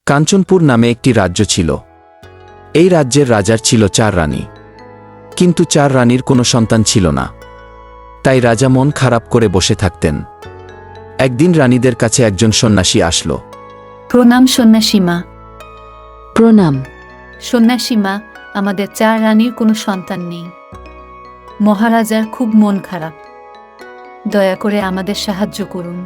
কাঞ্চনপুর নামে একটি রাজ্য ছিল। এই রাজ্যের রাজার ছিল 4 রানী, কিন্তু 4 রানীর কোনো সন্তান ছিল না। তাই রাজা মন খারাপ করে বসে থাকতেন। একদিন রানীদের কাছে একজন সন্ন্যাসী আসলো। প্রণাম সন্ন্যাসী মা। প্রণাম। সন্ন্যাসী মা, আমাদের 4 রানীর কোনো সন্তান নেই। মহারাজার খুব মন খারাপ, দয়া করে আমাদের সাহায্য করুন।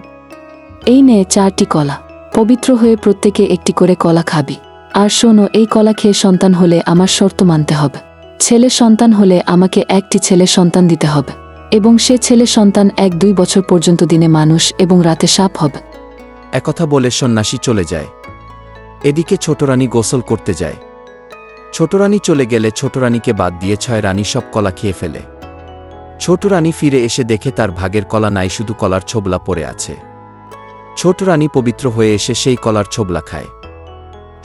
এই নে 4টি কলা, পবিত্র হয়ে প্রত্যেকে একটি করে কলা খাবি। আর শোনো, এই কলা খেয়ে সন্তান হলে আমার শর্ত মানতে হবে। ছেলে সন্তান হলে আমাকে একটি ছেলে সন্তান দিতে হবে, এবং সে ছেলে সন্তান 1-2 বছর পর্যন্ত দিনে মানুষ এবং রাতে সাপ হবে। একথা বলে সন্ন্যাসী চলে যায়। এদিকে ছোট রানী গোসল করতে যায়। ছোট রানী চলে গেলে ছোট রানীকে বাদ দিয়ে 6 রানী সব কলা খেয়ে ফেলে। ছোট রানী ফিরে এসে দেখে তার ভাগের কলা নাই, শুধু কলার ছোবলা পড়ে আছে। ছোট রানী পবিত্র হয়ে এসে সেই কলার ছোবলা খায়।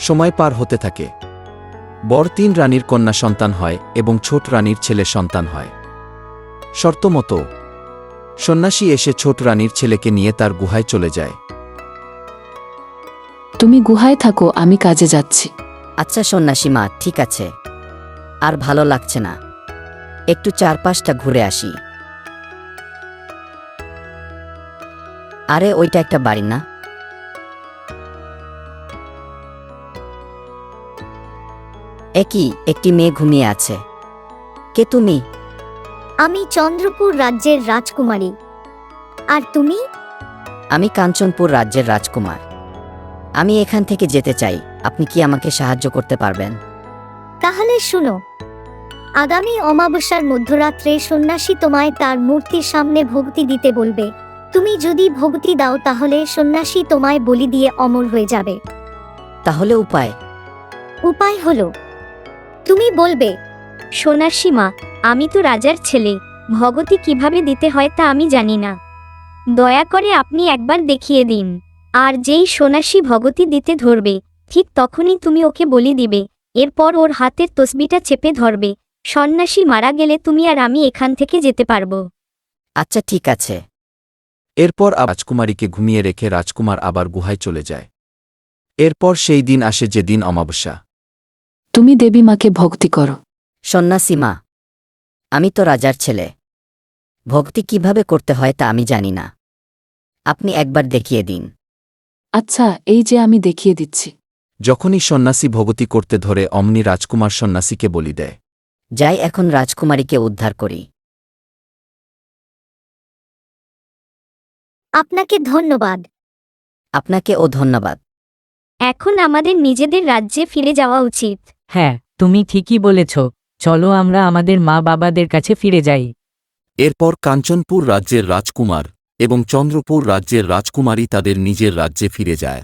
সময় পার হতে থাকে। বড় 3 রানীর কন্যা সন্তান হয় এবং ছোট রানীর ছেলে সন্তান হয়। শর্তমতো সন্ন্যাসী এসে ছোট রানীর ছেলেকে নিয়ে তার গুহায় চলে যায়। তুমি গুহায় থাকো, আমি কাজে যাচ্ছি। আচ্ছা সন্ন্যাসী মা, ঠিক আছে। আর ভালো লাগছে না, একটু চারপাশটা ঘুরে আসি। আরে ওইটা একটা বাড়ি না? একই একটি মেয়ে ঘুমিয়ে আছে। কে তুমি? আমি চন্দ্রপুর রাজ্যের রাজকুমারী। আর তুমি? আমি কাঞ্চনপুর রাজ্যের রাজকুমার। আমি এখান থেকে যেতে চাই, আপনি কি আমাকে সাহায্য করতে পারবেন? তাহলে শুনো, আগামী অমাবস্যার মধ্যরাত্রে সন্ন্যাসী তোমায় তার মূর্তির সামনে ভক্তি দিতে বলবে। তুমি যদি ভক্তি দাও তাহলে সন্ন্যাসী তোমায় বলি দিয়ে অমর হয়ে যাবে। তাহলে উপায়? উপায় হলো, তুমি বলবে, সন্ন্যাসী মা, আমি তো রাজার ছেলে, ভগতি কিভাবে দিতে হয় তা আমি জানি না, দয়া করে আপনি একবার দেখিয়ে দিন। আর যেই সন্ন্যাসী ভগতি দিতে ধরবে, ঠিক তখনই তুমি ওকে বলি দিবে। এরপর ওর হাতের তসবিটা চেপে ধরবে। সন্ন্যাসী মারা গেলে তুমি আর আমি এখান থেকে যেতে পারবো। আচ্ছা ঠিক আছে। এরপর রাজকুমারীকে ঘুমিয়ে রেখে রাজকুমার আবার গুহায় চলে যায়। এরপর সেই দিন আসে যেদিন অমাবস্যা। তুমি দেবী মাকে ভক্তি করো। সন্ন্যাসী মা, আমি তো রাজার ছেলে, ভক্তি কিভাবে করতে হয় তা আমি জানি না, আপনি একবার দেখিয়ে দিন। আচ্ছা, এই যে আমি দেখিয়ে দিচ্ছি। যখনই সন্ন্যাসী ভগতি করতে ধরে অমনি রাজকুমার সন্ন্যাসীকে বলি দেয়। যাই এখন রাজকুমারীকে উদ্ধার করি। আপনাকে ধন্যবাদ। আপনাকেও ধন্যবাদ। এখন আমাদের নিজেদের রাজ্যে ফিরে যাওয়া উচিত। হ্যাঁ, তুমি ঠিকই বলেছ। চলো আমরা আমাদের মা বাবাদের কাছে ফিরে যাই। এরপর কাঞ্চনপুর রাজ্যের রাজকুমার এবং চন্দ্রপুর রাজ্যের রাজকুমারী তাদের নিজের রাজ্যে ফিরে যায়।